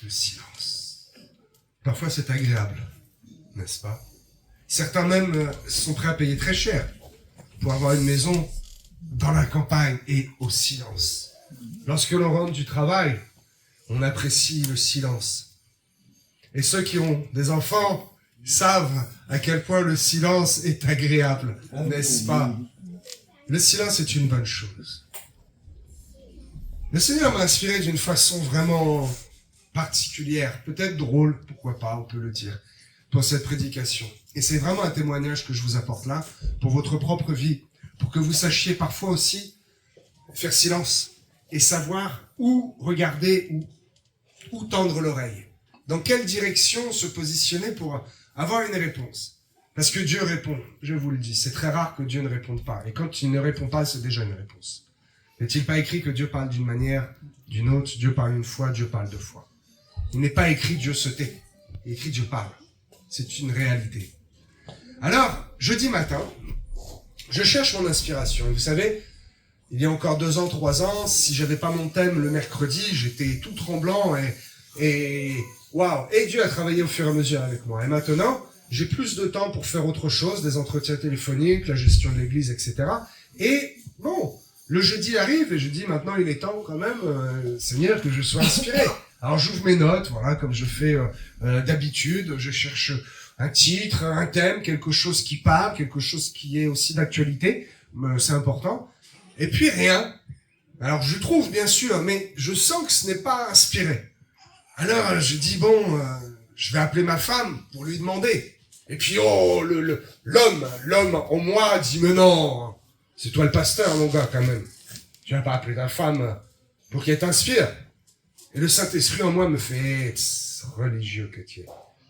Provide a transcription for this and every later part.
le silence. Parfois c'est agréable, n'est-ce pas? Certains même sont prêts à payer très cher pour avoir une maison dans la campagne et au silence. Lorsque l'on rentre du travail, on apprécie le silence. Et ceux qui ont des enfants savent à quel point le silence est agréable, n'est-ce pas? Le silence est une bonne chose. Le Seigneur m'a inspiré d'une façon vraiment particulière, peut-être drôle, pourquoi pas, on peut le dire, pour cette prédication. Et c'est vraiment un témoignage que je vous apporte là, pour votre propre vie, pour que vous sachiez parfois aussi faire silence et savoir où regarder, où tendre l'oreille. Dans quelle direction se positionner pour avoir une réponse. Parce que Dieu répond, je vous le dis, c'est très rare que Dieu ne réponde pas. Et quand il ne répond pas, c'est déjà une réponse. N'est-il pas écrit que Dieu parle d'une manière, d'une autre, Dieu parle une fois, Dieu parle deux fois. Il n'est pas écrit Dieu se tait, il est écrit Dieu parle. C'est une réalité. Alors, jeudi matin, je cherche mon inspiration. Et vous savez, il y a encore 2 ans, 3 ans, si j'avais pas mon thème le mercredi, j'étais tout tremblant et waouh. Et Dieu a travaillé au fur et à mesure avec moi. Et maintenant, j'ai plus de temps pour faire autre chose, des entretiens téléphoniques, la gestion de l'église, etc. Et bon, le jeudi arrive et je dis maintenant il est temps quand même, Seigneur, que je sois inspiré. Alors j'ouvre mes notes, voilà, comme je fais d'habitude, je cherche un titre, un thème, quelque chose qui parle, quelque chose qui est aussi d'actualité, c'est important. Et puis rien. Alors je trouve bien sûr, mais je sens que ce n'est pas inspiré. Alors je dis bon, je vais appeler ma femme pour lui demander. Et puis oh, l'homme en moi dit mais non, c'est toi le pasteur mon gars quand même. Tu vas pas appeler ta femme pour qu'elle t'inspire. Et le Saint-Esprit en moi me fait religieux que tu es.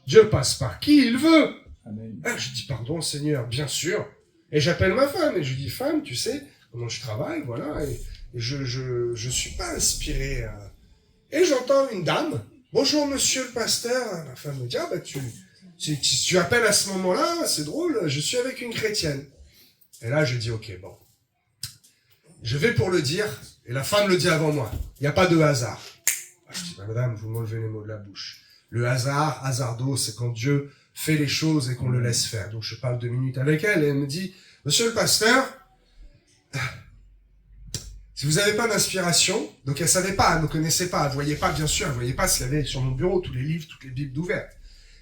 Dieu passe par qui il veut. Amen. Ah, je dis pardon Seigneur, bien sûr. Et j'appelle ma femme et je dis femme, tu sais comment je travaille, voilà. Et je suis pas inspiré. Et j'entends une dame. Bonjour monsieur le pasteur. Ma femme me dit ah bah tu appelles à ce moment-là, c'est drôle. Je suis avec une chrétienne. Et là je dis ok bon. Je vais pour le dire et la femme le dit avant moi. Il n'y a pas de hasard. Je dis, madame, vous m'enlevez les mots de la bouche. Le hasard, hasardo, c'est quand Dieu fait les choses et qu'on le laisse faire. Donc je parle 2 minutes avec elle et elle me dit, monsieur le pasteur, si vous n'avez pas d'inspiration, donc elle savait pas, elle ne me connaissait pas, elle voyait pas, bien sûr, elle voyait pas ce qu'il y avait sur mon bureau, tous les livres, toutes les bibles ouvertes.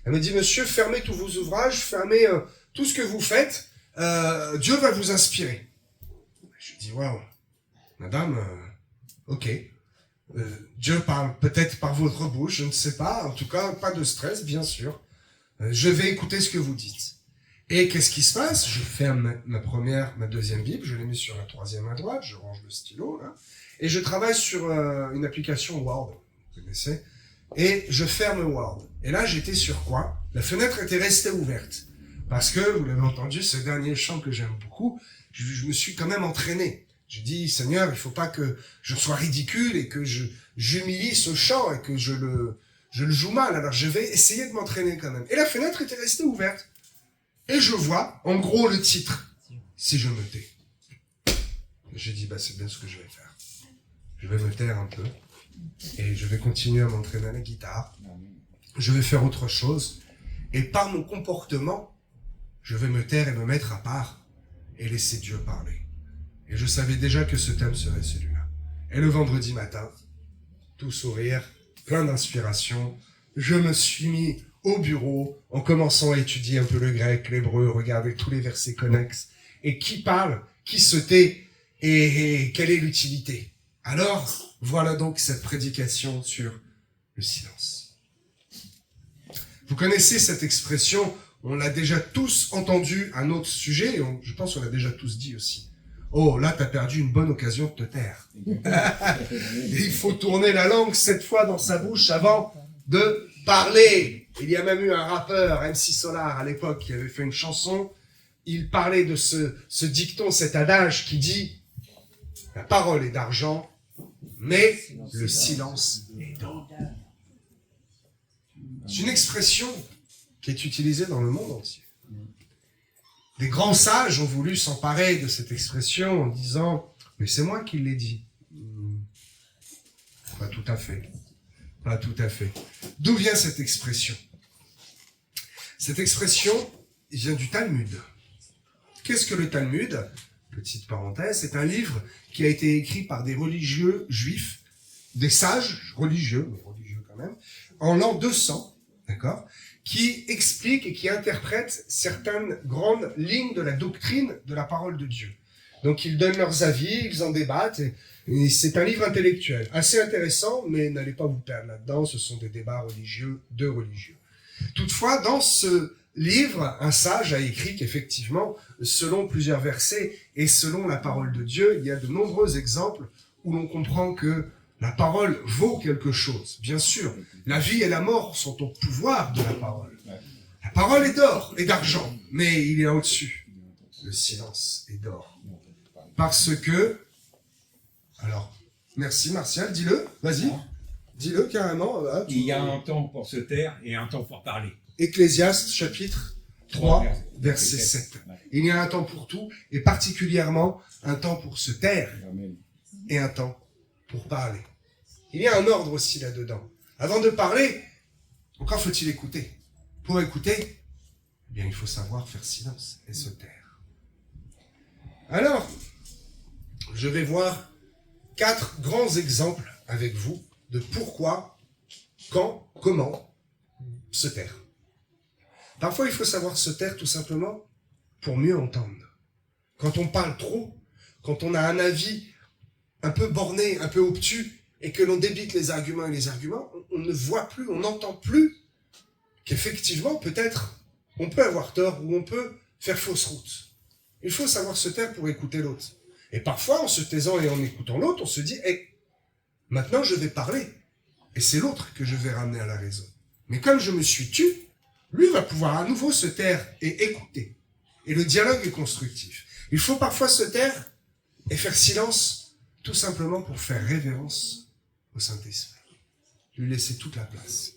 Elle me dit, monsieur, fermez tous vos ouvrages, fermez tout ce que vous faites, Dieu va vous inspirer. Je dis, waouh, madame, ok. Dieu parle peut-être par votre bouche, je ne sais pas. En tout cas, pas de stress, bien sûr. Je vais écouter ce que vous dites. Et qu'est-ce qui se passe? Je ferme ma deuxième Bible, je les mets sur la 3e à droite, je range le stylo, là, et je travaille sur une application Word, vous connaissez, et je ferme Word. Et là, j'étais sur quoi? La fenêtre était restée ouverte. Parce que, vous l'avez entendu, ce dernier chant que j'aime beaucoup, je me suis quand même entraîné. Je dis, Seigneur, il faut pas que je sois ridicule et que j'humilie ce chant et que je le joue mal. Alors je vais essayer de m'entraîner quand même. Et la fenêtre était restée ouverte. Et je vois, en gros, le titre. Si je me tais. J'ai dit, c'est bien ce que je vais faire. Je vais me taire un peu. Et je vais continuer à m'entraîner à la guitare. Je vais faire autre chose. Et par mon comportement, je vais me taire et me mettre à part. Et laisser Dieu parler. Et je savais déjà que ce thème serait celui-là. Et le vendredi matin, tout sourire, plein d'inspiration, je me suis mis au bureau en commençant à étudier un peu le grec, l'hébreu, regarder tous les versets connexes. Et qui parle, qui se tait, et quelle est l'utilité? Alors, voilà donc cette prédication sur le silence. Vous connaissez cette expression, on l'a déjà tous entendu à un autre sujet, et je pense qu'on l'a déjà tous dit aussi. Oh, là, t'as perdu une bonne occasion de te taire. Il faut tourner la langue 7 fois dans sa bouche avant de parler. Il y a même eu un rappeur, MC Solar, à l'époque, qui avait fait une chanson. Il parlait de ce dicton, cet adage qui dit « La parole est d'argent, mais le silence est d'or. » C'est une expression qui est utilisée dans le monde entier. Des grands sages ont voulu s'emparer de cette expression en disant « Mais c'est moi qui l'ai dit. » Pas tout à fait. Pas tout à fait. D'où vient cette expression? Cette expression vient du Talmud. Qu'est-ce que le Talmud? Petite parenthèse, c'est un livre qui a été écrit par des religieux juifs, des sages religieux, mais religieux quand même, en l'an 200, d'accord, qui explique et qui interprète certaines grandes lignes de la doctrine de la parole de Dieu. Donc ils donnent leurs avis, ils en débattent, et c'est un livre intellectuel, assez intéressant, mais n'allez pas vous perdre là-dedans, ce sont des débats religieux de religieux. Toutefois, dans ce livre, un sage a écrit qu'effectivement, selon plusieurs versets et selon la parole de Dieu, il y a de nombreux exemples où l'on comprend que la parole vaut quelque chose. Bien sûr, la vie et la mort sont au pouvoir de la parole. La parole est d'or et d'argent, mais il y a au-dessus. Le silence est d'or. Parce que... Alors, merci Martial, dis-le, vas-y. Dis-le carrément. Là, Il y a un temps pour se taire et un temps pour parler. Ecclésiaste, chapitre 3, verset 7. Il y a un temps pour tout, et particulièrement un temps pour se taire et un temps pour parler. Il y a un ordre aussi là-dedans. Avant de parler, encore faut-il écouter. Pour écouter, eh bien, il faut savoir faire silence et se taire. Alors, je vais voir 4 grands exemples avec vous de pourquoi, quand, comment se taire. Parfois, il faut savoir se taire tout simplement pour mieux entendre. Quand on parle trop, quand on a un avis un peu borné, un peu obtus, et que l'on débite les arguments et les arguments, on ne voit plus, on n'entend plus qu'effectivement, peut-être, on peut avoir tort ou on peut faire fausse route. Il faut savoir se taire pour écouter l'autre. Et parfois, en se taisant et en écoutant l'autre, on se dit, hey, maintenant je vais parler. Et c'est l'autre que je vais ramener à la raison. Mais comme je me suis tu, lui va pouvoir à nouveau se taire et écouter. Et le dialogue est constructif. Il faut parfois se taire et faire silence, tout simplement pour faire révérence au Saint-Esprit. Lui laisser toute la place.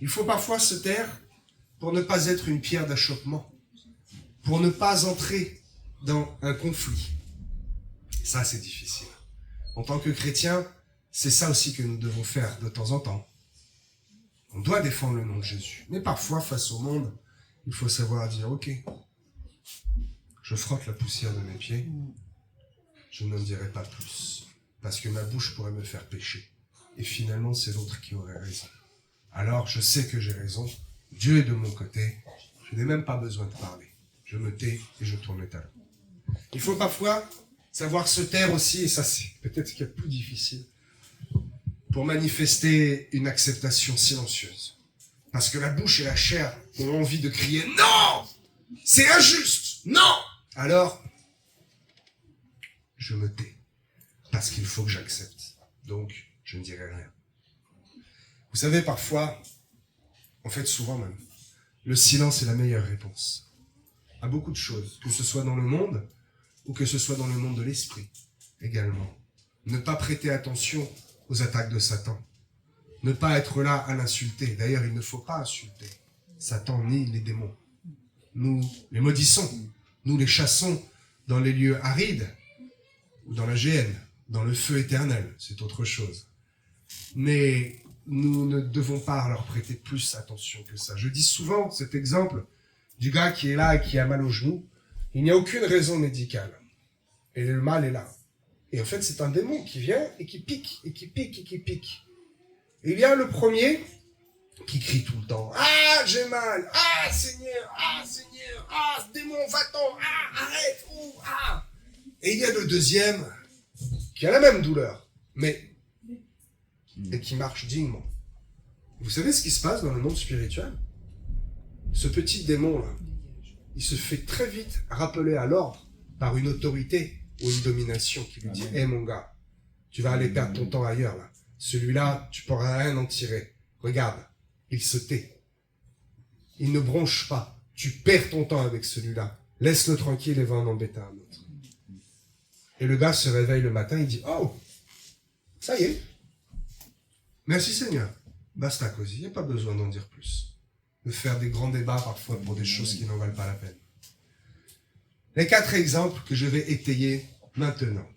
Il faut parfois se taire pour ne pas être une pierre d'achoppement, pour ne pas entrer dans un conflit. Ça, c'est difficile. En tant que chrétien, c'est ça aussi que nous devons faire de temps en temps. On doit défendre le nom de Jésus. Mais parfois, face au monde, il faut savoir dire, ok, je frotte la poussière de mes pieds, je n'en dirai pas plus, parce que ma bouche pourrait me faire pécher. Et finalement, c'est l'autre qui aurait raison. Alors, je sais que j'ai raison, Dieu est de mon côté, je n'ai même pas besoin de parler. Je me tais et je tourne le talon. Il faut parfois savoir se taire aussi, et ça c'est peut-être ce qui est le plus difficile, pour manifester une acceptation silencieuse. Parce que la bouche et la chair ont envie de crier « Non! C'est injuste! Non !» Alors, je me tais. Parce qu'il faut que j'accepte. Donc, je ne dirai rien. Vous savez, parfois, en fait souvent même, le silence est la meilleure réponse à beaucoup de choses, que ce soit dans le monde ou que ce soit dans le monde de l'esprit également. Ne pas prêter attention aux attaques de Satan. Ne pas être là à l'insulter. D'ailleurs, il ne faut pas insulter Satan ni les démons. Nous les maudissons, nous les chassons dans les lieux arides ou dans la géhenne, dans le feu éternel, c'est autre chose. Mais nous ne devons pas leur prêter plus attention que ça. Je dis souvent cet exemple du gars qui est là et qui a mal au genou. Il n'y a aucune raison médicale. Et le mal est là. Et en fait, c'est un démon qui vient et qui pique, et qui pique, et qui pique. Et il y a le premier qui crie tout le temps. « Ah, j'ai mal! Ah, Seigneur! Ah, Seigneur! Ah, démon, va-t'en! Ah, arrête! Oh, ah !» Et il y a le deuxième qui a la même douleur, mais et qui marche dignement. Vous savez ce qui se passe dans le monde spirituel? Ce petit démon-là, il se fait très vite rappeler à l'ordre par une autorité ou une domination qui lui dit « Hé mon gars, tu vas aller perdre ton temps ailleurs là. Celui-là, tu pourras rien en tirer. Regarde, il se tait. Il ne bronche pas. Tu perds ton temps avec celui-là. Laisse-le tranquille et va en embêter un autre. » Et le gars se réveille le matin, il dit « Oh, ça y est. Merci Seigneur. Basta così, il n'y a pas besoin d'en dire plus. De faire des grands débats parfois pour des choses qui n'en valent pas la peine. » Les 4 exemples que je vais étayer maintenant.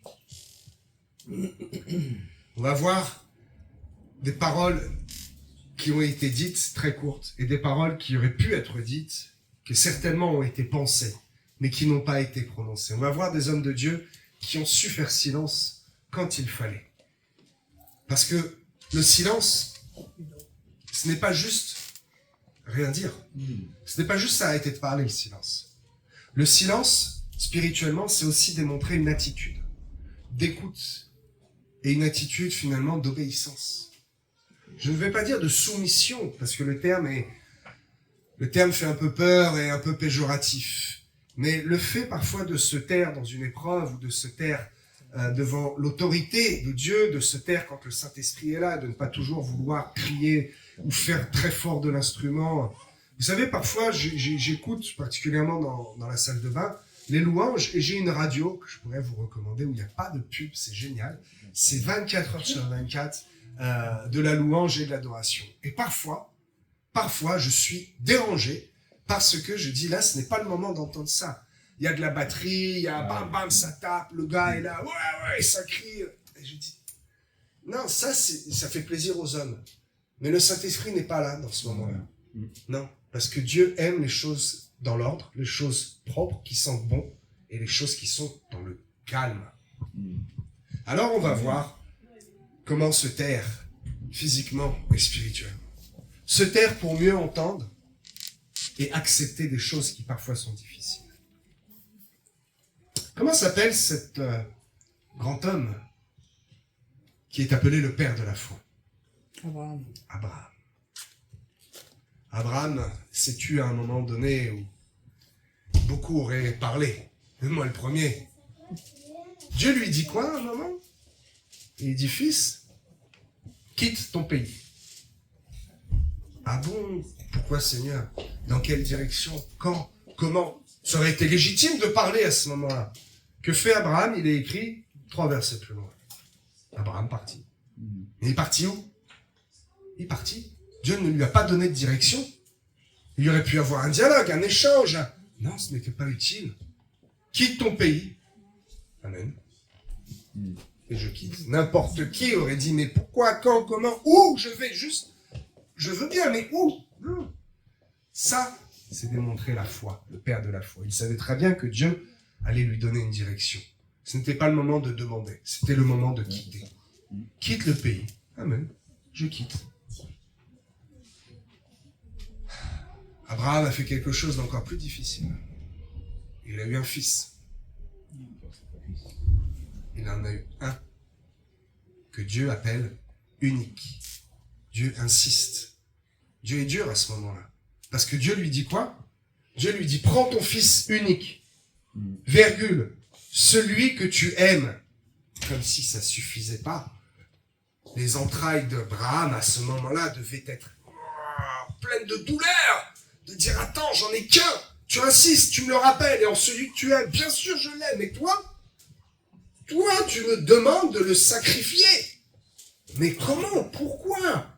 On va voir des paroles qui ont été dites très courtes et des paroles qui auraient pu être dites, qui certainement ont été pensées, mais qui n'ont pas été prononcées. On va voir des hommes de Dieu qui ont su faire silence quand il fallait. Parce que le silence, ce n'est pas juste rien dire. Ce n'est pas juste s'arrêter de parler, le silence. Le silence, spirituellement, c'est aussi démontrer une attitude d'écoute et une attitude finalement d'obéissance. Je ne vais pas dire de soumission, parce que le terme fait un peu peur et un peu péjoratif. Mais le fait parfois de se taire dans une épreuve ou de se taire devant l'autorité de Dieu, de se taire quand le Saint-Esprit est là, de ne pas toujours vouloir crier ou faire très fort de l'instrument. Vous savez, parfois, j'écoute particulièrement dans la salle de bain les louanges et j'ai une radio que je pourrais vous recommander où il n'y a pas de pub, c'est génial. C'est 24 heures sur 24 de la louange et de l'adoration. Et parfois, je suis dérangé parce que je dis là, ce n'est pas le moment d'entendre ça. Il y a de la batterie, il y a bam bam, ça tape, le gars est là, ouais, ça crie. Et je dis, non, ça fait plaisir aux hommes. Mais le Saint-Esprit n'est pas là dans ce moment-là. Non, parce que Dieu aime les choses dans l'ordre, les choses propres qui sentent bon et les choses qui sont dans le calme. Alors on va voir comment se taire physiquement et spirituellement. Se taire pour mieux entendre et accepter des choses qui parfois sont difficiles. Comment s'appelle cet grand homme qui est appelé le père de la foi? Abraham. Abraham s'est tué à un moment donné où beaucoup auraient parlé. Moi le premier. Dieu lui dit quoi à un moment? Il dit, fils, quitte ton pays. Ah bon? Pourquoi, Seigneur? Dans quelle direction? Quand? Comment? Ça aurait été légitime de parler à ce moment-là. Que fait Abraham? Il est écrit 3 versets plus loin. Abraham partit. Mais il est parti où? Il est parti. Dieu ne lui a pas donné de direction. Il aurait pu avoir un dialogue, un échange. Non, ce n'était pas utile. Quitte ton pays. Amen. Et je quitte. N'importe qui aurait dit, mais pourquoi, quand, comment, où? Je vais juste... Je veux bien, mais où? Non. Ça, c'est démontrer la foi, le père de la foi. Il savait très bien que Dieu allait lui donner une direction. Ce n'était pas le moment de demander, c'était le moment de quitter. Quitte le pays. Amen. Je quitte. Abraham a fait quelque chose d'encore plus difficile. Il a eu un fils. Il en a eu un que Dieu appelle unique. Dieu insiste. Dieu est dur à ce moment-là. Parce que Dieu lui dit quoi? Dieu lui dit, prends ton fils unique, virgule, celui que tu aimes. Comme si ça suffisait pas. Les entrailles d'Abraham à ce moment-là devaient être pleines de douleur. De dire, attends, j'en ai qu'un. Tu insistes, tu me le rappelles, et en celui que tu aimes, bien sûr je l'aime. Et toi, tu me demandes de le sacrifier. Mais comment? Pourquoi?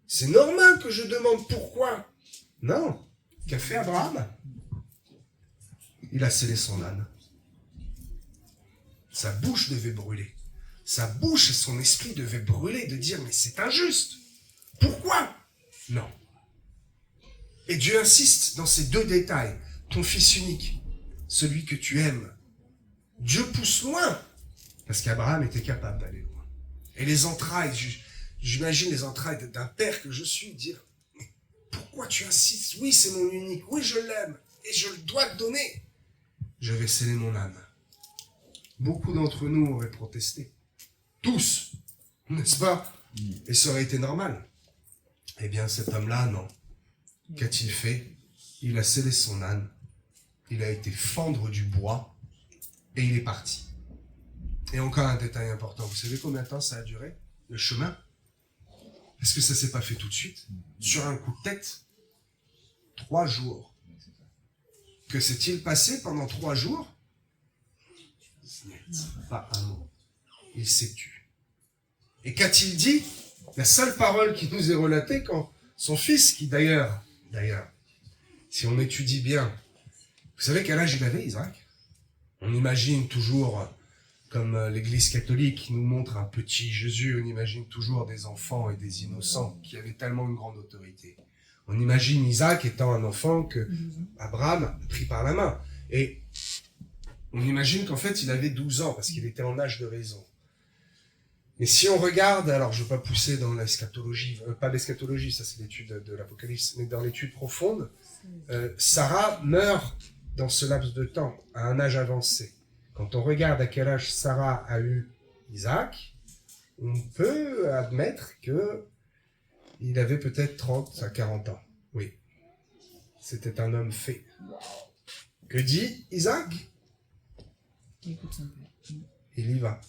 C'est normal que je demande pourquoi. Non. Qu'a fait Abraham? Il a scellé son âne. Sa bouche devait brûler. Sa bouche et son esprit devaient brûler, de dire, mais c'est injuste. Pourquoi? Non. Et Dieu insiste dans ces 2 détails. Ton fils unique, celui que tu aimes. Dieu pousse loin, parce qu'Abraham était capable d'aller loin. Et les entrailles, j'imagine les entrailles d'un père que je suis, dire, mais pourquoi tu insistes? Oui, c'est mon unique, oui, je l'aime, et je le dois te donner. Je vais sceller mon âme. Beaucoup d'entre nous auraient protesté. Tous, n'est-ce pas? Et ça aurait été normal. Eh bien, cet homme-là, non. Qu'a-t-il fait? Il a scellé son âne. Il a été fendre du bois et il est parti. Et encore un détail important. Vous savez combien de temps ça a duré, le chemin? Est-ce que ça s'est pas fait tout de suite? Sur un coup de tête? 3 jours. Que s'est-il passé pendant 3 jours? Pas un mot. Il s'est tu. Et qu'a-t-il dit? La seule parole qui nous est relatée quand son fils, qui d'ailleurs, si on étudie bien, vous savez quel âge il avait, Isaac? On imagine toujours Comme l'Église catholique nous montre un petit Jésus, on imagine toujours des enfants et des innocents qui avaient tellement une grande autorité. On imagine Isaac étant un enfant que Abraham a pris par la main. Et on imagine qu'en fait, il avait 12 ans parce qu'il était en âge de raison. Mais si on regarde, alors je ne veux pas pousser dans l'eschatologie, pas l'eschatologie, ça c'est l'étude de l'Apocalypse, mais dans l'étude profonde, Sarah meurt dans ce laps de temps, à un âge avancé. Quand on regarde à quel âge Sarah a eu Isaac, on peut admettre que il avait peut-être 30 à 40 ans. Oui, c'était un homme fait. Que dit Isaac? Il y va.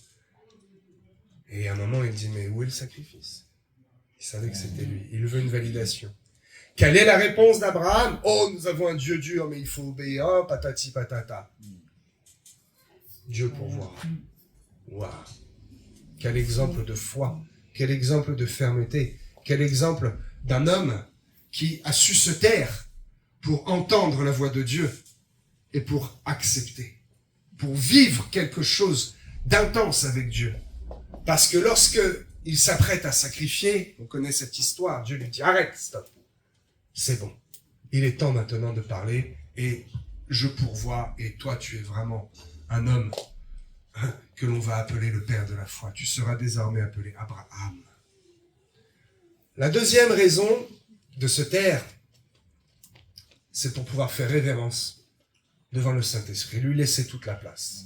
Et à un moment, il dit, mais où est le sacrifice? Il savait que c'était lui. Il veut une validation. Quelle est la réponse d'Abraham? Oh, nous avons un Dieu dur, mais il faut obéir. Oh, patati patata. Dieu pourvoit. Waouh. Quel exemple de foi. Quel exemple de fermeté. Quel exemple d'un homme qui a su se taire pour entendre la voix de Dieu et pour accepter. Pour vivre quelque chose d'intense avec Dieu. Parce que lorsque il s'apprête à sacrifier, on connaît cette histoire, Dieu lui dit « Arrête, stop, c'est bon. Il est temps maintenant de parler et je pourvois et toi tu es vraiment un homme que l'on va appeler le père de la foi. Tu seras désormais appelé Abraham. » La deuxième raison de se taire, c'est pour pouvoir faire révérence devant le Saint-Esprit, lui laisser toute la place.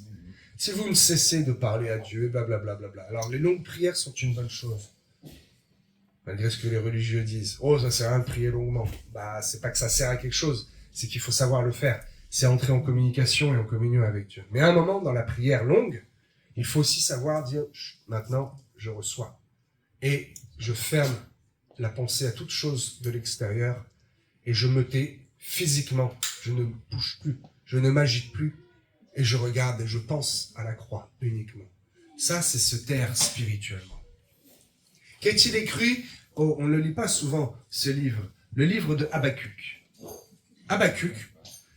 Si vous ne cessez de parler à Dieu, blablabla, alors les longues prières sont une bonne chose. Malgré ce que les religieux disent. Oh, ça sert à rien de prier longuement. Bah, c'est pas que ça sert à quelque chose, c'est qu'il faut savoir le faire. C'est entrer en communication et en communion avec Dieu. Mais à un moment, dans la prière longue, il faut aussi savoir dire, maintenant, je reçois. Et je ferme la pensée à toute chose de l'extérieur et je me tais physiquement. Je ne bouge plus, je ne m'agite plus. Et je regarde et je pense à la croix uniquement. Ça, c'est se taire spirituellement. Qu'est-il écrit? Oh, on ne le lit pas souvent, ce livre. Le livre de Habakkuk. Habakkuk,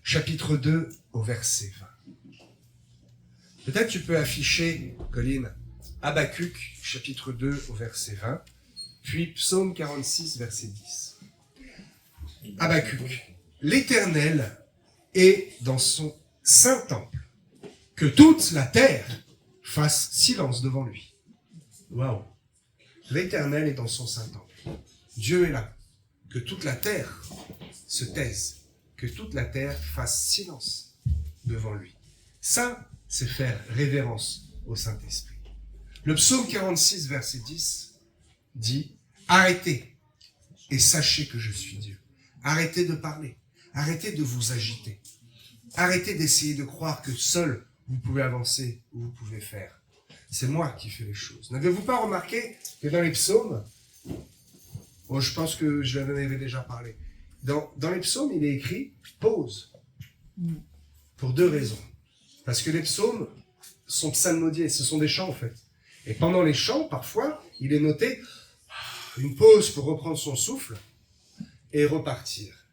chapitre 2, au verset 20. Peut-être tu peux afficher, Colline, Habakkuk, chapitre 2, au verset 20, puis Psaume 46, verset 10. Habakkuk. L'Éternel est dans son saint temple. Que toute la terre fasse silence devant lui. Waouh! L'Éternel est dans son saint temple. Dieu est là. Que toute la terre se taise. Que toute la terre fasse silence devant lui. Ça, c'est faire révérence au Saint-Esprit. Le psaume 46, verset 10 dit « Arrêtez et sachez que je suis Dieu. Arrêtez de parler. Arrêtez de vous agiter. Arrêtez d'essayer de croire que seul vous pouvez avancer ou vous pouvez faire. C'est moi qui fais les choses. N'avez-vous pas remarqué que dans les psaumes, bon, je pense que je l'en avais déjà parlé, dans les psaumes, il est écrit « pause » pour deux raisons. Parce que les psaumes sont psalmodiés, ce sont des chants en fait. Et pendant les chants, parfois, il est noté une pause pour reprendre son souffle et repartir.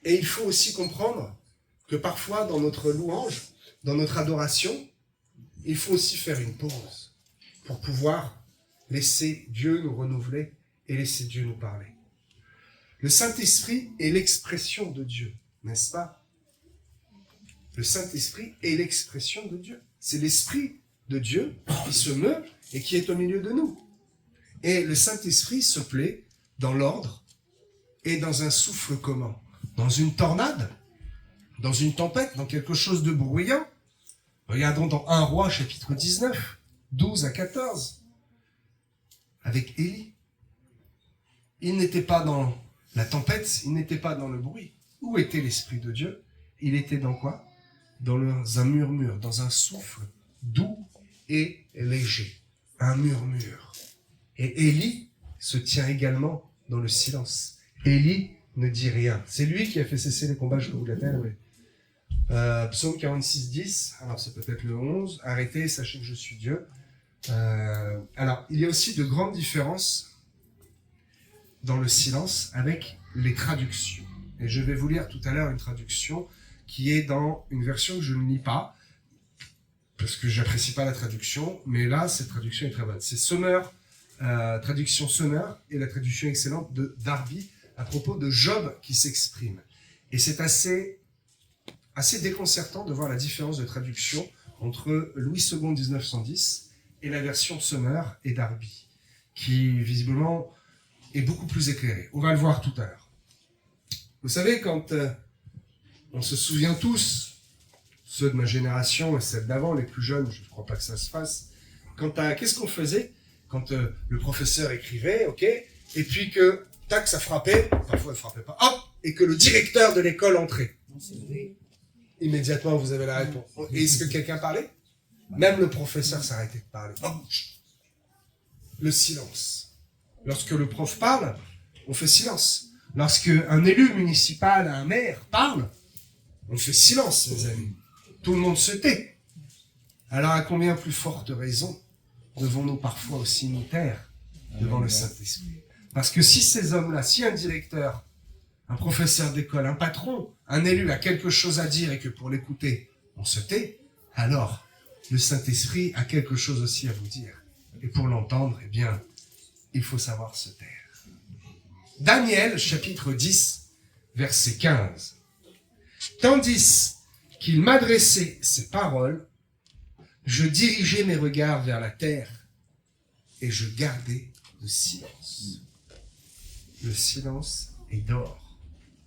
Et il faut aussi comprendre que parfois, dans notre louange, dans notre adoration, il faut aussi faire une pause pour pouvoir laisser Dieu nous renouveler et laisser Dieu nous parler. Le Saint-Esprit est l'expression de Dieu, n'est-ce pas? Le Saint-Esprit est l'expression de Dieu. C'est l'Esprit de Dieu qui se meut et qui est au milieu de nous. Et le Saint-Esprit se plaît dans l'ordre et dans un souffle comment? Dans une tornade? Dans une tempête? Dans quelque chose de bruyant? Regardons dans 1 Roi, chapitre 19, 12 à 14, avec Élie. Il n'était pas dans la tempête, il n'était pas dans le bruit. Où était l'Esprit de Dieu? Il était dans quoi? Dans un murmure, dans un souffle doux et léger. Un murmure. Et Élie se tient également dans le silence. Élie ne dit rien. C'est lui qui a fait cesser les combats jusqu'au bout de la terre, oui. Psaume 46, 10, alors c'est peut-être le 11, arrêtez, sachez que je suis Dieu. Alors, il y a aussi de grandes différences dans le silence avec les traductions. Et je vais vous lire tout à l'heure une traduction qui est dans une version que je ne lis pas, parce que j'apprécie pas la traduction, mais là, cette traduction est très bonne. C'est Sommer, traduction Sommer, et la traduction excellente de Darby, à propos de Job qui s'exprime. Et c'est assez déconcertant de voir la différence de traduction entre Louis II 1910 et la version Sommer et Darby, qui visiblement est beaucoup plus éclairée. On va le voir tout à l'heure. Vous savez, quand on se souvient tous, ceux de ma génération et celle d'avant, les plus jeunes, je ne crois pas que ça se fasse, qu'est-ce qu'on faisait quand le professeur écrivait, ok, et puis que, tac, ça frappait, parfois il ne frappait pas, hop, et que le directeur de l'école entrait. Immédiatement, vous avez la réponse. Et est-ce que quelqu'un parlait? Même le professeur s'arrêtait de parler. Oh, le silence. Lorsque le prof parle, on fait silence. Lorsque un élu municipal, un maire parle, on fait silence, mes amis. Tout le monde se tait. Alors à combien plus forte raison devons-nous parfois aussi nous taire devant le Saint-Esprit? Parce que si ces hommes-là, si un directeur, un professeur d'école, un patron, un élu a quelque chose à dire et que pour l'écouter, on se tait, alors le Saint-Esprit a quelque chose aussi à vous dire. Et pour l'entendre, eh bien, il faut savoir se taire. Daniel, chapitre 10, verset 15. Tandis qu'il m'adressait ces paroles, je dirigeais mes regards vers la terre et je gardais le silence. Le silence est d'or.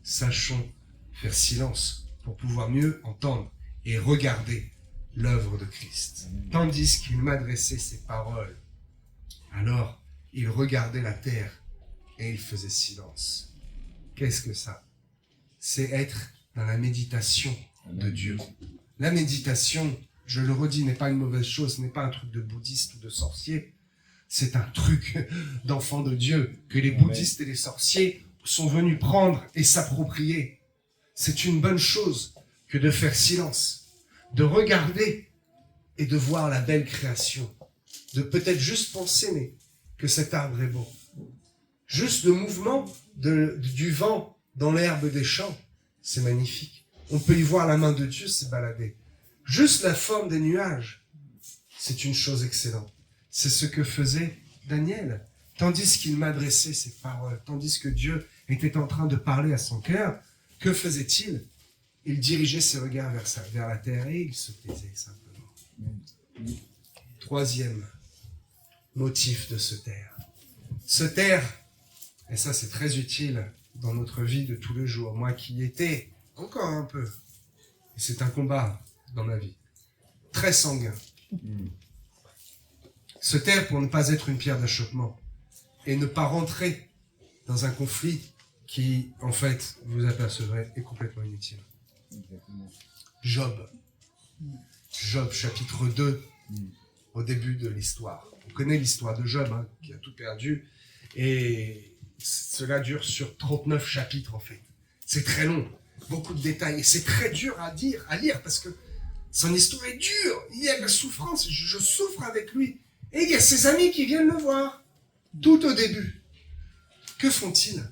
Sachons faire silence pour pouvoir mieux entendre et regarder l'œuvre de Christ. Tandis qu'il m'adressait ces paroles, alors il regardait la terre et il faisait silence. Qu'est-ce que ça? C'est être dans la méditation de Dieu. La méditation, je le redis, n'est pas une mauvaise chose, ce n'est pas un truc de bouddhiste ou de sorcier. C'est un truc d'enfant de Dieu que les bouddhistes et les sorciers sont venus prendre et s'approprier. C'est une bonne chose que de faire silence, de regarder et de voir la belle création, de peut-être juste penser mais que cet arbre est beau. Juste le mouvement du vent dans l'herbe des champs, c'est magnifique. On peut y voir la main de Dieu se balader. Juste la forme des nuages, c'est une chose excellente. C'est ce que faisait Daniel. Tandis qu'il m'adressait ses paroles, tandis que Dieu était en train de parler à son cœur, que faisait-il? Il dirigeait ses regards vers la terre et il se taisait simplement. Troisième motif de se taire. Se taire, et ça c'est très utile dans notre vie de tous les jours. Moi qui y étais encore un peu, et c'est un combat dans ma vie, très sanguin. Se taire pour ne pas être une pierre d'achoppement et ne pas rentrer dans un conflit qui, en fait, vous apercevrez, est complètement inutile. Job. Job, chapitre 2, au début de l'histoire. On connaît l'histoire de Job, hein, qui a tout perdu, et cela dure sur 39 chapitres, en fait. C'est très long, beaucoup de détails, et c'est très dur à lire, parce que son histoire est dure. Il y a de la souffrance, je souffre avec lui. Et il y a ses amis qui viennent le voir, tout au début. Que font-ils?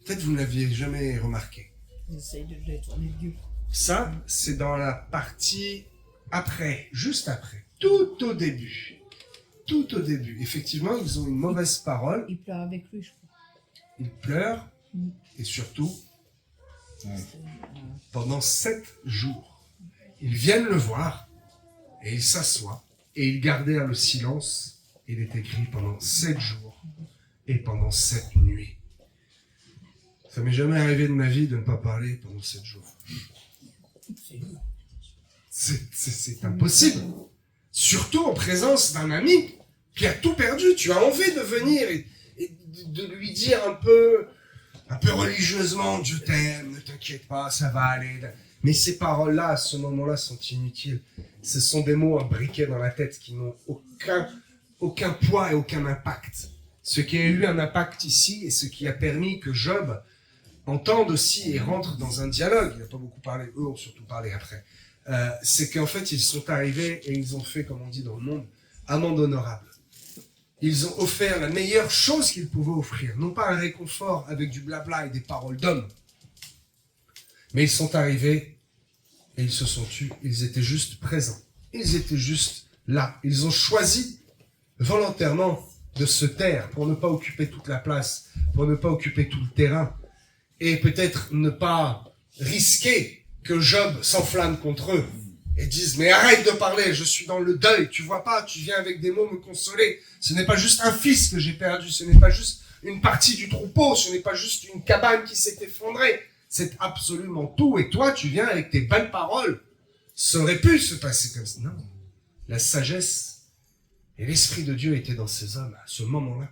Peut-être vous ne l'aviez jamais remarqué. Ils essayent de détourner Dieu. Ça, c'est dans la partie après, juste après, tout au début. Tout au début. Effectivement, ils ont une mauvaise parole. Il pleure avec lui, je crois. Ils pleurent, et surtout, pendant 7 jours. Ils viennent le voir, et ils s'assoient, et ils gardèrent le silence. Il est écrit pendant 7 jours, et pendant 7 nuits. Ça m'est jamais arrivé de ma vie de ne pas parler pendant 7 jours. C'est impossible. Surtout en présence d'un ami qui a tout perdu. Tu as envie de venir et de lui dire un peu religieusement, je t'aime, ne t'inquiète pas, ça va aller. Mais ces paroles-là, à ce moment-là, sont inutiles. Ce sont des mots imbriqués dans la tête qui n'ont aucun poids et aucun impact. Ce qui a eu un impact ici et ce qui a permis que Job entende aussi et rentre dans un dialogue, il n'a pas beaucoup parlé, eux ont surtout parlé après, c'est qu'en fait ils sont arrivés et ils ont fait, comme on dit dans le monde, amende honorable. Ils ont offert la meilleure chose qu'ils pouvaient offrir, non pas un réconfort avec du blabla et des paroles d'hommes, mais ils sont arrivés et ils se sont tus, ils étaient juste présents. Ils étaient juste là. Ils ont choisi volontairement de se taire pour ne pas occuper toute la place, pour ne pas occuper tout le terrain et peut-être ne pas risquer que Job s'enflamme contre eux et dise « Mais arrête de parler, je suis dans le deuil, tu vois pas, tu viens avec des mots me consoler. Ce n'est pas juste un fils que j'ai perdu, ce n'est pas juste une partie du troupeau, ce n'est pas juste une cabane qui s'est effondrée. C'est absolument tout. Et toi, tu viens avec tes belles paroles. Ça aurait pu se passer comme ça. » Non, la sagesse et l'Esprit de Dieu étaient dans ces hommes à ce moment-là,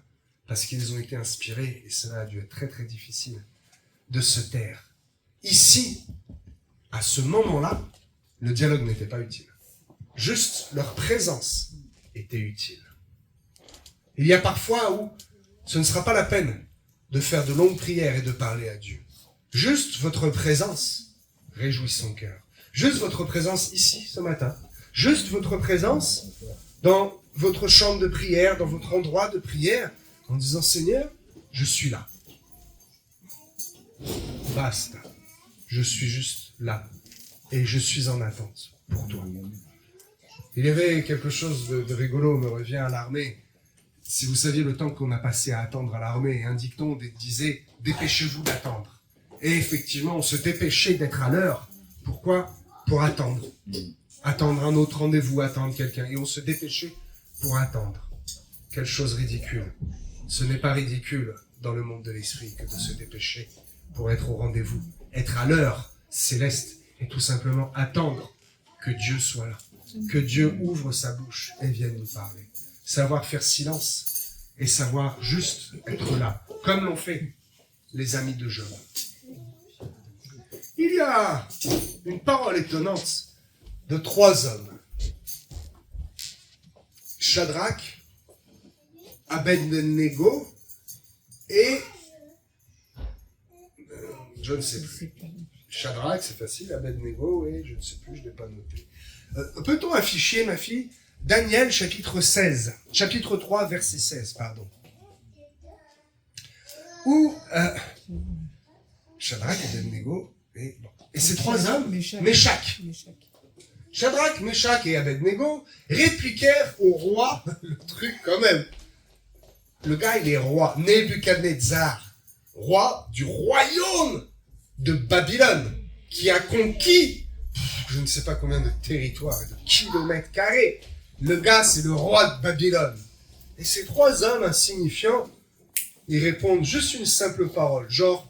parce qu'ils ont été inspirés, et cela a dû être très très difficile, de se taire. Ici, à ce moment-là, le dialogue n'était pas utile. Juste leur présence était utile. Il y a parfois où ce ne sera pas la peine de faire de longues prières et de parler à Dieu. Juste votre présence réjouit son cœur. Juste votre présence ici, ce matin. Juste votre présence dans votre chambre de prière, dans votre endroit de prière, en disant « Seigneur, je suis là. Basta. Je suis juste là. Et je suis en attente pour toi. » Il y avait quelque chose de rigolo, me revient à l'armée. Si vous saviez le temps qu'on a passé à attendre à l'armée, un dicton disait « Dépêchez-vous d'attendre ». Et effectivement, on se dépêchait d'être à l'heure. Pourquoi ? Pour attendre. Attendre un autre rendez-vous, attendre quelqu'un. Et on se dépêchait pour attendre. Quelle chose ridicule. Ce n'est pas ridicule dans le monde de l'esprit que de se dépêcher pour être au rendez-vous. Être à l'heure céleste et tout simplement attendre que Dieu soit là. Que Dieu ouvre sa bouche et vienne nous parler. Savoir faire silence et savoir juste être là. Comme l'ont fait les amis de Job. Il y a une parole étonnante de 3 hommes. Shadrach, Abednego et... je ne sais plus. Shadrach, c'est facile, Abednego et je ne sais plus, je ne l'ai pas noté. Peut-on afficher, ma fille, Daniel chapitre 16, chapitre 3, verset 16, pardon. Où Shadrach, Abednego et ces 3 hommes, Méshach. Shadrach, Méshach et Abednego répliquèrent au roi, le truc quand même. Le gars, il est roi, Nebuchadnezzar, roi du royaume de Babylone, qui a conquis, je ne sais pas combien de territoires, de kilomètres carrés. Le gars, c'est le roi de Babylone. Et ces 3 hommes insignifiants, ils répondent juste une simple parole, genre,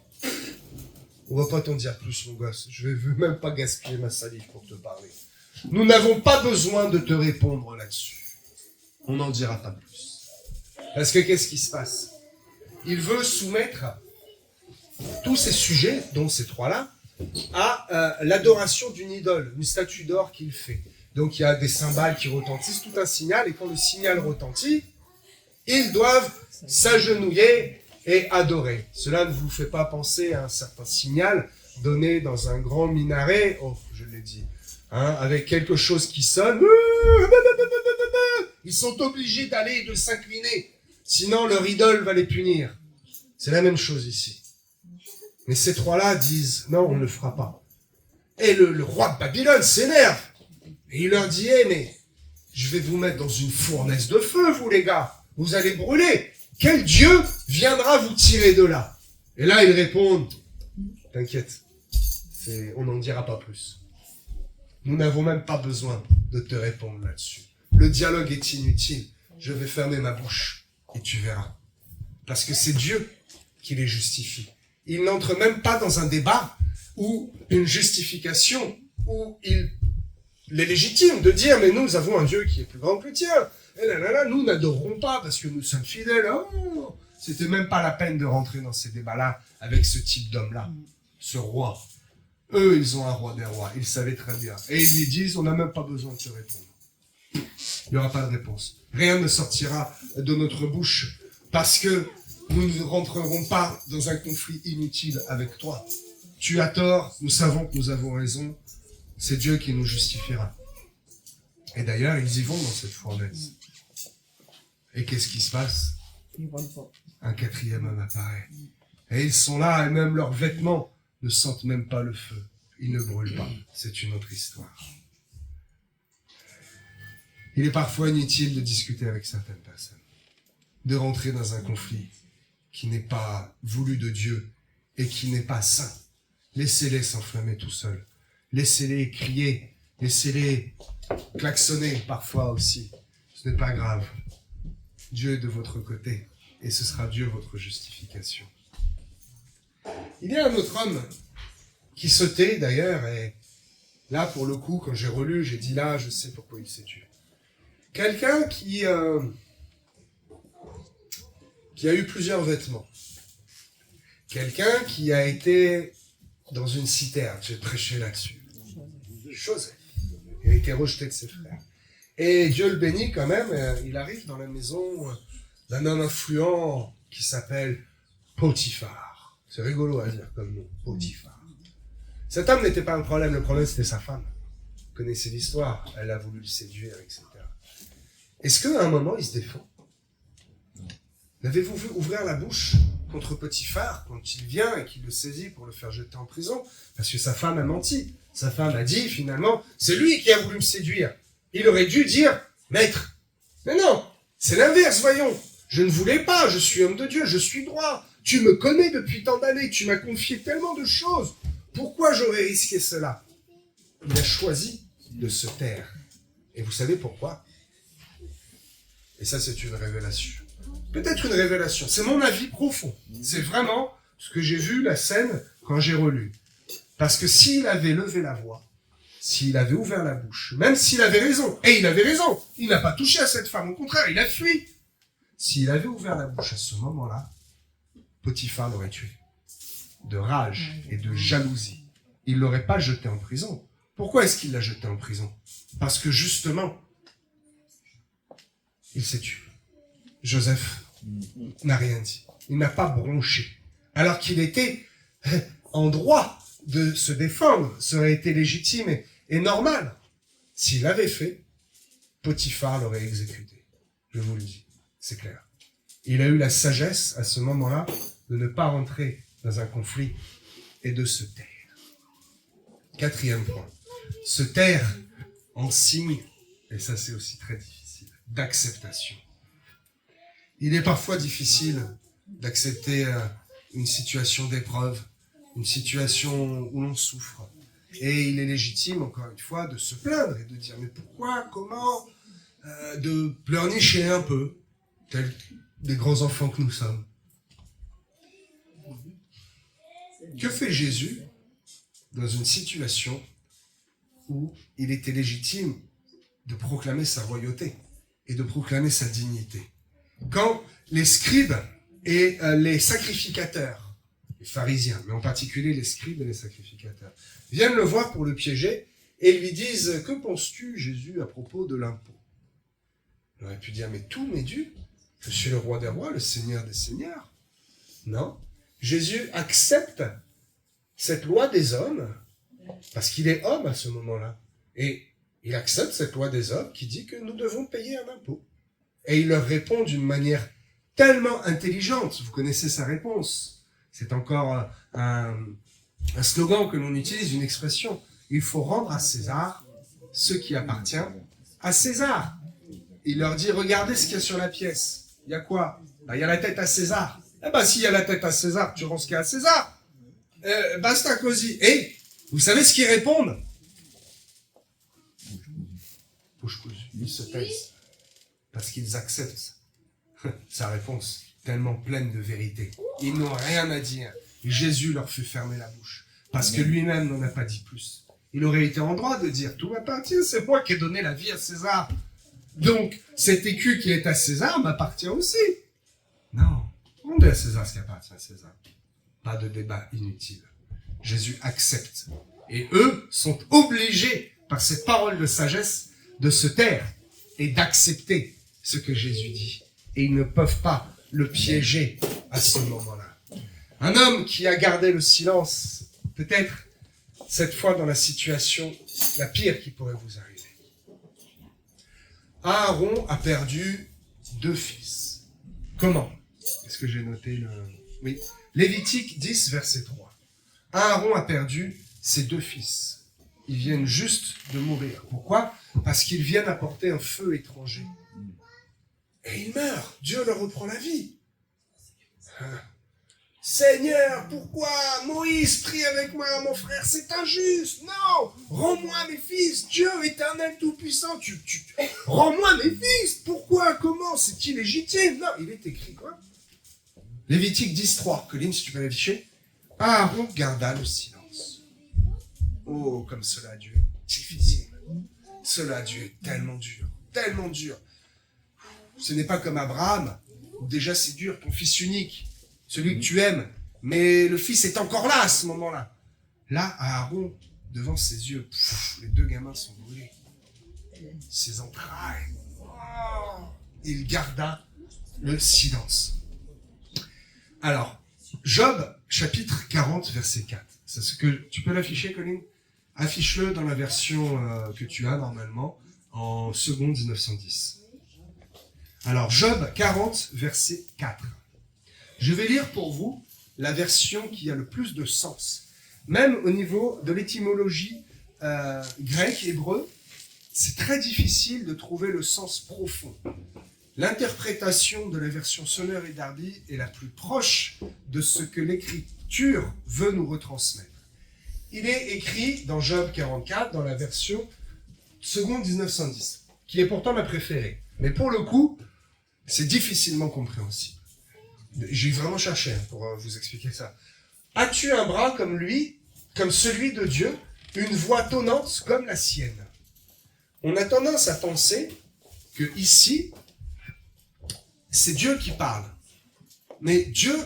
on va pas t'en dire plus, mon gosse, je vais même pas gaspiller ma salive pour te parler. Nous n'avons pas besoin de te répondre là-dessus. On n'en dira pas plus. Parce que qu'est-ce qui se passe? Il veut soumettre tous ces sujets, dont ces 3-là, à l'adoration d'une idole, une statue d'or qu'il fait. Donc il y a des cymbales qui retentissent, tout un signal, et quand le signal retentit, ils doivent s'agenouiller et adorer. Cela ne vous fait pas penser à un certain signal donné dans un grand minaret, oh, je l'ai dit, hein, avec quelque chose qui sonne. Ils sont obligés d'aller et de s'incliner, sinon leur idole va les punir. C'est la même chose ici. Mais ces 3-là disent, non, on ne le fera pas. Et le roi de Babylone s'énerve. Et il leur dit, mais je vais vous mettre dans une fournaise de feu, vous les gars. Vous allez brûler. Quel Dieu viendra vous tirer de là? Et là, ils répondent, t'inquiète, on n'en dira pas plus. Nous n'avons même pas besoin de te répondre là-dessus. Le dialogue est inutile. Je vais fermer ma bouche et tu verras. Parce que c'est Dieu qui les justifie. Il n'entre même pas dans un débat ou une justification où il est légitime de dire « mais nous avons un Dieu qui est plus grand que le tien ». Et là, nous n'adorerons pas parce que nous sommes fidèles. Oh, c'était même pas la peine de rentrer dans ces débats-là avec ce type d'homme-là, ce roi. Eux, ils ont un roi des rois, ils savaient très bien. Et ils lui disent, on n'a même pas besoin de te répondre. Il n'y aura pas de réponse. Rien ne sortira de notre bouche parce que nous ne rentrerons pas dans un conflit inutile avec toi. Tu as tort, nous savons que nous avons raison. C'est Dieu qui nous justifiera. Et d'ailleurs, ils y vont dans cette fournaise. Et qu'est-ce qui se passe? Un 4e homme apparaît. Et ils sont là, et même leurs vêtements ne sentent même pas le feu. Ils ne brûlent pas. C'est une autre histoire. Il est parfois inutile de discuter avec certaines personnes, de rentrer dans un conflit qui n'est pas voulu de Dieu et qui n'est pas sain. Laissez-les s'enflammer tout seuls. Laissez-les crier. Laissez-les klaxonner parfois aussi. Ce n'est pas grave. Dieu est de votre côté et ce sera Dieu votre justification. Il y a un autre homme qui se tait d'ailleurs et là pour le coup quand j'ai relu j'ai dit là je sais pourquoi il s'est tué. Quelqu'un qui a eu plusieurs vêtements. Quelqu'un qui a été dans une citerne. J'ai prêché là-dessus. Joseph. Il a été rejeté de ses frères. Et Dieu le bénit quand même. Il arrive dans la maison d'un homme influent qui s'appelle Potiphar. C'est rigolo à dire comme nom. Potiphar. Cet homme n'était pas un problème. Le problème, c'était sa femme. Vous connaissez l'histoire. Elle a voulu le séduire, etc. Est-ce qu'à un moment, il se défend? L'avez-vous vu ouvrir la bouche contre Potiphar quand il vient et qu'il le saisit pour le faire jeter en prison? Parce que sa femme a menti. Sa femme a dit, finalement, c'est lui qui a voulu me séduire. Il aurait dû dire, maître. Mais non, c'est l'inverse, voyons. Je ne voulais pas, je suis homme de Dieu, je suis droit. Tu me connais depuis tant d'années, tu m'as confié tellement de choses. Pourquoi j'aurais risqué cela? Il a choisi de se taire. Et vous savez pourquoi? Et ça, c'est une révélation. Peut-être une révélation. C'est mon avis profond. C'est vraiment ce que j'ai vu, la scène, quand j'ai relu. Parce que s'il avait levé la voix, s'il avait ouvert la bouche, même s'il avait raison, et il avait raison, il n'a pas touché à cette femme, au contraire, il a fui. S'il avait ouvert la bouche à ce moment-là, Potiphar l'aurait tué. De rage et de jalousie. Il ne l'aurait pas jeté en prison. Pourquoi est-ce qu'il l'a jeté en prison? Parce que justement, il s'est tué. Joseph n'a rien dit. Il n'a pas bronché. Alors qu'il était en droit de se défendre, ça aurait été légitime et normal. S'il l'avait fait, Potiphar l'aurait exécuté. Je vous le dis, c'est clair. Il a eu la sagesse, à ce moment-là, de ne pas rentrer dans un conflit et de se taire. Quatrième point. Se taire en signe, et ça c'est aussi très difficile, d'acceptation. Il est parfois difficile d'accepter une situation d'épreuve, une situation où l'on souffre. Et il est légitime, encore une fois, de se plaindre et de dire « Mais pourquoi? Comment ?» de pleurnicher un peu, tels des grands enfants que nous sommes. Que fait Jésus dans une situation où il était légitime de proclamer sa royauté et de proclamer sa dignité? Quand les scribes et les sacrificateurs, les pharisiens, mais en particulier les scribes et les sacrificateurs, viennent le voir pour le piéger et lui disent « Que penses-tu, Jésus, à propos de l'impôt ?» Il aurait pu dire « Mais tout m'est dû. Je suis le roi des rois, le seigneur des seigneurs. » Non. Jésus accepte cette loi des hommes parce qu'il est homme à ce moment-là. Et il accepte cette loi des hommes qui dit que nous devons payer un impôt. Et il leur répond d'une manière tellement intelligente. Vous connaissez sa réponse. C'est encore un slogan que l'on utilise, une expression. Il faut rendre à César ce qui appartient à César. Il leur dit, regardez ce qu'il y a sur la pièce. Il y a quoi? Il y a la tête à César. Eh ben, s'il y a la tête à César, tu rends ce qu'il y a à César. Basta così. Et vous savez ce qu'ils répondent? Bouche cousue. Ils se taisent. Parce qu'ils acceptent sa réponse, tellement pleine de vérité. Ils n'ont rien à dire. Jésus leur fait fermer la bouche, parce que lui-même n'en a pas dit plus. Il aurait été en droit de dire, tout m'appartient, c'est moi qui ai donné la vie à César. Donc, cet écu qui est à César m'appartient aussi. Non, rendez à César ce qui appartient à César. Pas de débat inutile. Jésus accepte. Et eux sont obligés, par cette parole de sagesse, de se taire et d'accepter ce que Jésus dit. Et ils ne peuvent pas le piéger à ce moment-là. Un homme qui a gardé le silence, peut-être cette fois dans la situation la pire qui pourrait vous arriver. Aaron a perdu 2 fils. Comment? Est-ce que j'ai noté le... Oui. Lévitique 10, verset 3. Aaron a perdu ses 2 fils. ils viennent juste de mourir. Pourquoi? Parce qu'ils viennent apporter un feu étranger. Et ils meurent. Dieu leur reprend la vie. Seigneur, pourquoi? Moïse, prie avec moi, mon frère, c'est injuste. Non, rends-moi mes fils. Dieu éternel tout-puissant, rends-moi mes fils. Pourquoi? Comment? C'est illégitime. Non, il est écrit quoi? Lévitique 10.3. Colline, si tu peux l'afficher. Aaron garda le silence. Oh, comme cela, Dieu est difficile. Cela, Dieu est tellement dur. Tellement dur. Ce n'est pas comme Abraham, où déjà c'est dur, ton fils unique, celui que tu aimes, mais le fils est encore là à ce moment-là. Là, Aaron, devant ses yeux, les deux gamins sont brûlés. Ses entrailles. Oh, il garda le silence. Alors, Job, chapitre 40, verset 4. C'est ce que tu peux l'afficher, Colline? Affiche-le dans la version que tu as normalement, en seconde 1910. Alors, Job 40, verset 4. Je vais lire pour vous la version qui a le plus de sens. Même au niveau de l'étymologie grecque, hébreu, c'est très difficile de trouver le sens profond. L'interprétation de la version Sonner et Darby est la plus proche de ce que l'écriture veut nous retransmettre. Il est écrit dans Job 44, dans la version seconde 1910, qui est pourtant ma préférée. Mais pour le coup, c'est difficilement compréhensible. J'ai vraiment cherché pour vous expliquer ça. As-tu un bras comme lui, comme celui de Dieu, une voix tonnante comme la sienne? On a tendance à penser que ici, c'est Dieu qui parle. Mais Dieu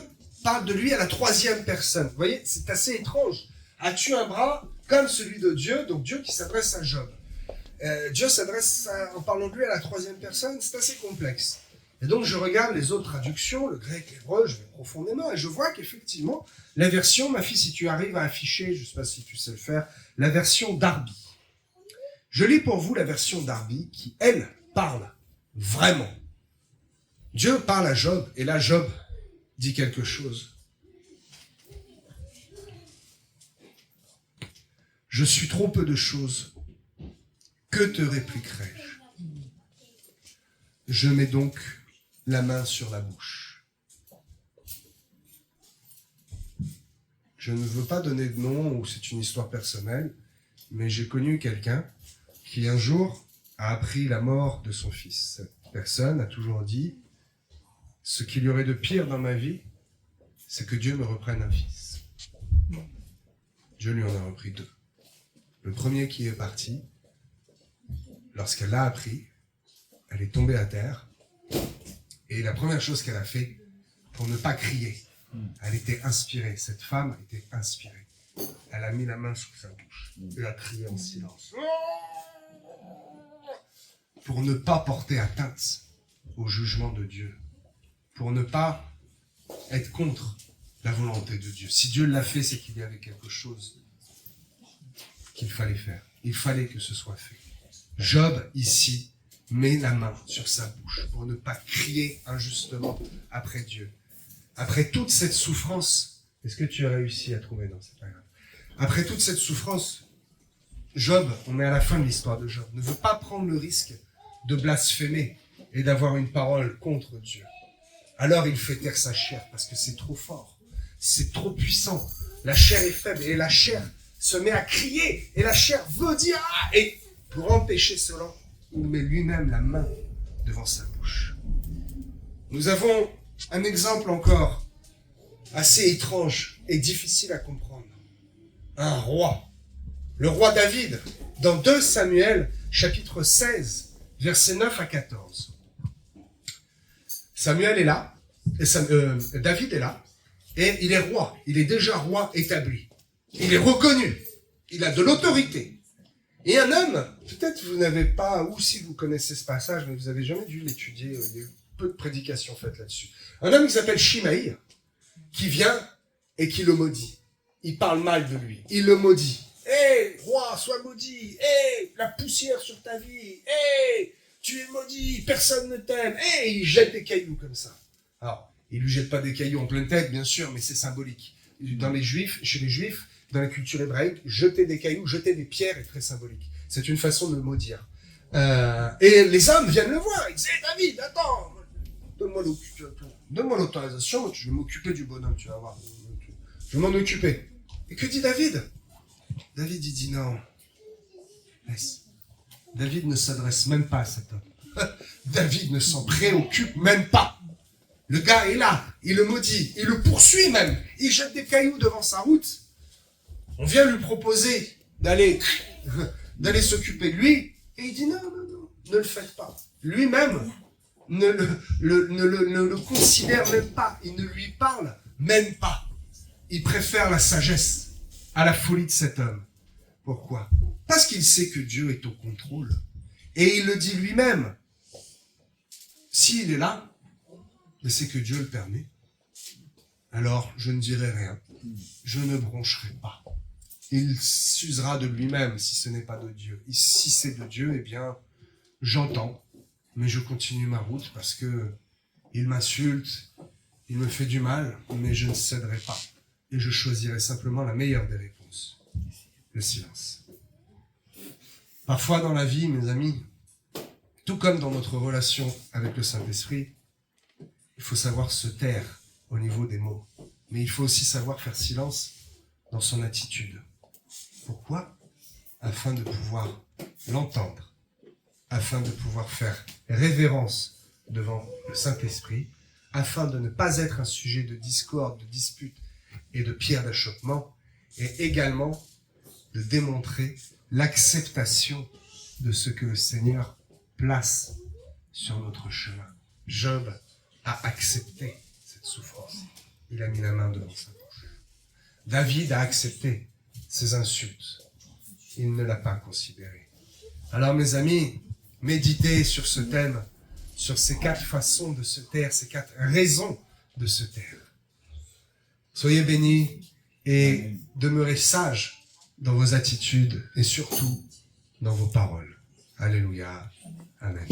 parle de lui à la troisième personne. Vous voyez, c'est assez étrange. As-tu un bras comme celui de Dieu? Donc Dieu qui s'adresse à Job. Dieu s'adresse en parlant de lui à la troisième personne, c'est assez complexe. Et donc je regarde les autres traductions, le grec, l'hébreu, je vais profondément, et je vois qu'effectivement, la version, ma fille, si tu arrives à afficher, je ne sais pas si tu sais le faire, la version Darby. Je lis pour vous la version Darby qui, elle, parle vraiment. Dieu parle à Job, et là, Job dit quelque chose. Je suis trop peu de choses. Que te répliquerai-je? Je mets donc la main sur la bouche. Je ne veux pas donner de nom ou c'est une histoire personnelle, mais j'ai connu quelqu'un qui un jour a appris la mort de son fils. Cette personne a toujours dit « Ce qu'il y aurait de pire dans ma vie, c'est que Dieu me reprenne un fils. » Dieu lui en a repris deux. Le premier qui est parti, lorsqu'elle l'a appris, elle est tombée à terre. Et la première chose qu'elle a fait, pour ne pas crier, elle était inspirée. Cette femme était inspirée. Elle a mis la main sur sa bouche et a crié en silence. Pour ne pas porter atteinte au jugement de Dieu. Pour ne pas être contre la volonté de Dieu. Si Dieu l'a fait, c'est qu'il y avait quelque chose qu'il fallait faire. Il fallait que ce soit fait. Job, ici, met la main sur sa bouche pour ne pas crier injustement après Dieu. Après toute cette souffrance, est-ce que tu as réussi à trouver? Non, c'est pas grave. Après toute cette souffrance, Job, on est à la fin de l'histoire de Job, ne veut pas prendre le risque de blasphémer et d'avoir une parole contre Dieu. Alors il fait taire sa chair parce que c'est trop fort, c'est trop puissant. La chair est faible et la chair se met à crier et la chair veut dire « Ah !» Et pour empêcher cela, il met lui-même la main devant sa bouche. Nous avons un exemple encore assez étrange et difficile à comprendre. Un roi, le roi David, dans 2 Samuel, chapitre 16, versets 9 à 14. Samuel est là, et David est là, et il est roi, il est déjà roi établi. Il est reconnu, il a de l'autorité. Et un homme, peut-être vous n'avez pas, ou si vous connaissez ce passage, mais vous n'avez jamais dû l'étudier, il y a eu peu de prédications faites là-dessus. Un homme qui s'appelle Shimei, qui vient et qui le maudit. Il parle mal de lui, il le maudit. « Hé, roi, sois maudit. Hé, la poussière sur ta vie. Hé, tu es maudit, personne ne t'aime. » Hé, il jette des cailloux comme ça. Alors, il lui jette pas des cailloux en pleine tête, bien sûr, mais c'est symbolique. Chez les Juifs, dans la culture hébraïque, jeter des cailloux, jeter des pierres est très symbolique. C'est une façon de le maudire. Et les hommes viennent le voir. Ils disent, hey, David, attends, donne-moi l'autorisation, je vais m'occuper du bonhomme, tu vas voir. Je vais m'en occuper. Et que dit David? David, il dit non. Laisse. David ne s'adresse même pas à cet homme. David ne s'en préoccupe même pas. Le gars est là, il le maudit, il le poursuit même. Il jette des cailloux devant sa route. On vient lui proposer d'aller s'occuper de lui. Et il dit non, ne le faites pas. Lui-même ne le considère même pas. Il ne lui parle même pas. Il préfère la sagesse à la folie de cet homme. Pourquoi? Parce qu'il sait que Dieu est au contrôle. Et il le dit lui-même. S'il est là, mais c'est que Dieu le permet. Alors, je ne dirai rien. Je ne broncherai pas. Il s'usera de lui-même si ce n'est pas de Dieu. Et si c'est de Dieu, eh bien, j'entends. Mais je continue ma route parce que il m'insulte, il me fait du mal, mais je ne céderai pas. Et je choisirai simplement la meilleure des réponses. Le silence. Parfois dans la vie, mes amis, tout comme dans notre relation avec le Saint-Esprit, il faut savoir se taire au niveau des mots. Mais il faut aussi savoir faire silence dans son attitude. Pourquoi? Afin de pouvoir l'entendre, afin de pouvoir faire révérence devant le Saint-Esprit, afin de ne pas être un sujet de discorde, de dispute et de pierre d'achoppement, et également de démontrer l'acceptation de ce que le Seigneur place sur notre chemin. Job a accepté cette souffrance. Il a mis la main devant sa bouche. David a accepté ces insultes. Il ne l'a pas considéré. Alors mes amis, méditez sur ce thème, sur ces 4 façons de se taire, ces 4 raisons de se taire. Soyez bénis et demeurez sages dans vos attitudes et surtout dans vos paroles. Alléluia. Amen.